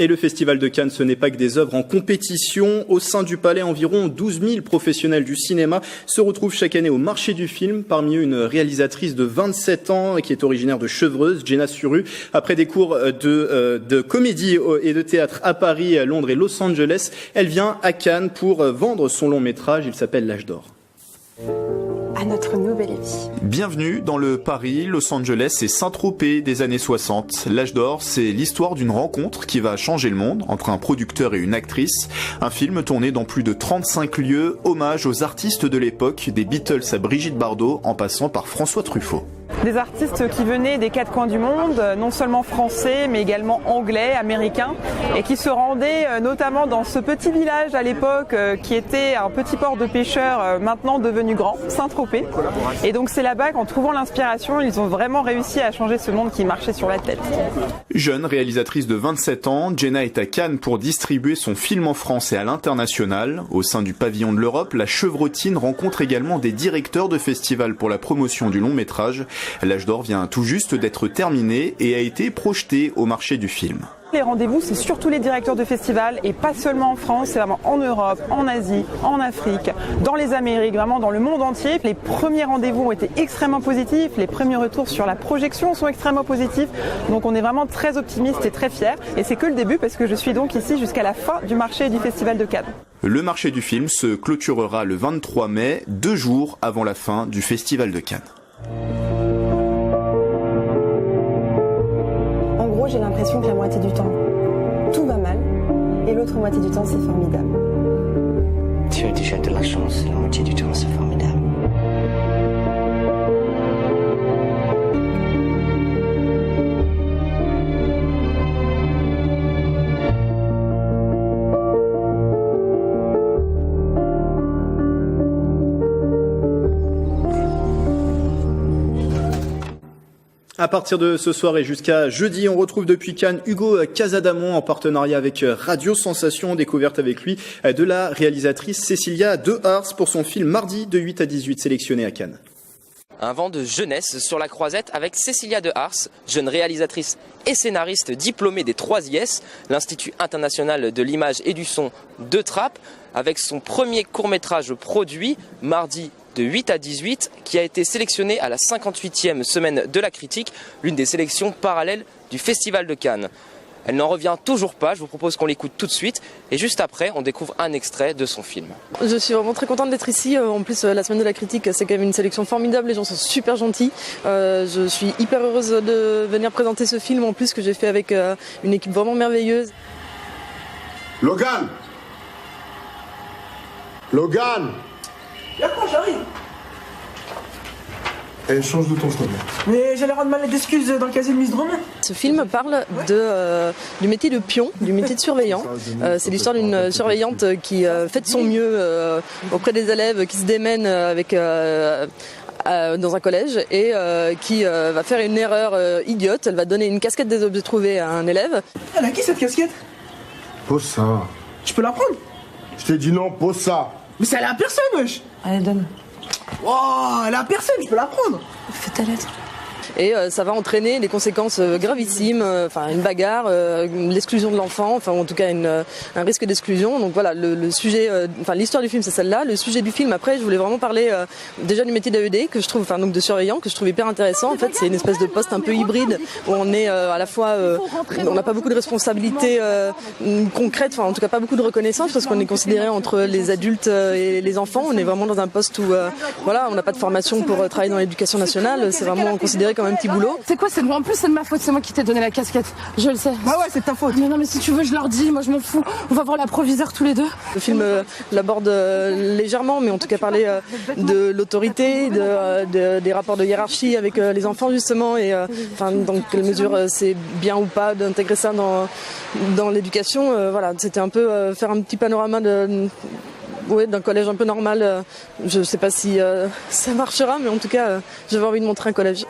Et le Festival de Cannes, ce n'est pas que des œuvres en compétition. Au sein du palais, environ 12 000 professionnels du cinéma se retrouvent chaque année au marché du film. Parmi eux, une réalisatrice de 27 ans qui est originaire de Chevreuse, Jenna Suru. Après des cours de comédie et de théâtre à Paris, Londres et Los Angeles, elle vient à Cannes pour vendre son long métrage. Il s'appelle L'Âge d'Or. À notre nouvelle vie. Bienvenue dans le Paris, Los Angeles et Saint-Tropez des années 60. L'Âge d'Or, c'est l'histoire d'une rencontre qui va changer le monde entre un producteur et une actrice. Un film tourné dans plus de 35 lieux, hommage aux artistes de l'époque, des Beatles à Brigitte Bardot en passant par François Truffaut. Des artistes qui venaient des quatre coins du monde, non seulement français, mais également anglais, américains, et qui se rendaient notamment dans ce petit village à l'époque qui était un petit port de pêcheurs maintenant devenu grand, Saint-Tropez. Et donc c'est là-bas qu'en trouvant l'inspiration, ils ont vraiment réussi à changer ce monde qui marchait sur la tête. Jeune réalisatrice de 27 ans, Jenna est à Cannes pour distribuer son film en France et à l'international. Au sein du pavillon de l'Europe, la Chevrotine rencontre également des directeurs de festivals pour la promotion du long métrage. L'Âge d'Or vient tout juste d'être terminé et a été projeté au marché du film. Les rendez-vous, c'est surtout les directeurs de festivals et pas seulement en France, c'est vraiment en Europe, en Asie, en Afrique, dans les Amériques, vraiment dans le monde entier. Les premiers rendez-vous ont été extrêmement positifs, les premiers retours sur la projection sont extrêmement positifs, donc on est vraiment très optimistes et très fiers. Et c'est que le début parce que je suis donc ici jusqu'à la fin du marché du Festival de Cannes. Le marché du film se clôturera le 23 mai, 2 jours avant la fin du Festival de Cannes. J'ai l'impression que la moitié du temps, tout va mal, et l'autre moitié du temps, c'est formidable. Tu as déjà de la chance, la moitié du temps, c'est formidable. À partir de ce soir et jusqu'à jeudi, on retrouve depuis Cannes Hugo Casadamon en partenariat avec Radio Sensation, découverte avec lui de la réalisatrice Cécilia de Ars pour son film Mardi de 8 à 18 sélectionné à Cannes. Un vent de jeunesse sur la croisette avec Cécilia de Ars, jeune réalisatrice et scénariste diplômée des 3 IS, l'Institut international de l'image et du son de Trappes, avec son premier court-métrage produit, Mardi de 8 à 18, qui a été sélectionné à la 58e semaine de la critique, l'une des sélections parallèles du Festival de Cannes. Elle n'en revient toujours pas, je vous propose qu'on l'écoute tout de suite, et juste après, on découvre un extrait de son film. Je suis vraiment très contente d'être ici, en plus la semaine de la critique, c'est quand même une sélection formidable, les gens sont super gentils. Je suis hyper heureuse de venir présenter ce film, en plus que j'ai fait avec une équipe vraiment merveilleuse. Logan! Y'a quoi, j'arrive. Eh, change de ton s'il te plaît. Mais j'allais rendre ma lettre d'excuse dans le casier de Miss Drummond. Ce film parle du métier de pion, du métier de surveillant. C'est l'histoire d'une surveillante qui fait de son mieux auprès des élèves, qui se démène avec dans un collège et qui va faire une erreur idiote. Elle va donner une casquette des objets trouvés à un élève. Elle a qui cette casquette? Pose ça. Je peux la prendre? Je t'ai dit non, pose ça. Mais ça, elle est à personne, wesh. Allez, donne. Oh, elle est à personne, je peux la prendre. Fais ta lettre. Et ça va entraîner des conséquences gravissimes, une bagarre, l'exclusion de l'enfant, en tout cas un risque d'exclusion. Donc voilà, le sujet, l'histoire du film c'est celle-là. Le sujet du film après, je voulais vraiment parler déjà du métier d'AED que je trouve, donc de surveillant, que je trouve hyper intéressant. En fait, c'est une espèce de poste un peu hybride où on est à la fois, on n'a pas beaucoup de responsabilités concrètes, en tout cas pas beaucoup de reconnaissance parce qu'on est considéré entre les adultes et les enfants. On est vraiment dans un poste où, on n'a pas de formation pour travailler dans l'éducation nationale. C'est vraiment considéré comme un petit boulot. C'est quoi, en plus c'est de ma faute, c'est moi qui t'ai donné la casquette, je le sais. Bah ouais, c'est ta faute. Mais non, mais si tu veux je leur dis, moi je m'en fous, on va voir la proviseure tous les deux. Le film l'aborde légèrement, mais en tout cas parler de l'autorité, des rapports de hiérarchie avec les enfants justement, et dans quelle mesure c'est bien ou pas d'intégrer ça dans l'éducation. C'était un peu faire un petit panorama d'un collège un peu normal. Je sais pas si ça marchera, mais en tout cas j'avais envie de montrer un collège.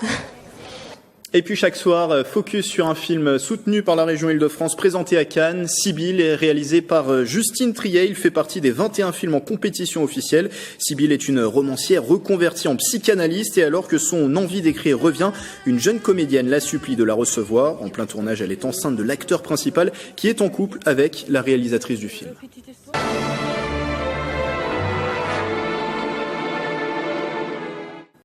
Et puis chaque soir, focus sur un film soutenu par la région Île-de-France, présenté à Cannes. Sibylle est réalisé par Justine Triet. Il fait partie des 21 films en compétition officielle. Sibylle est une romancière reconvertie en psychanalyste et alors que son envie d'écrire revient, une jeune comédienne la supplie de la recevoir. En plein tournage, elle est enceinte de l'acteur principal qui est en couple avec la réalisatrice du film.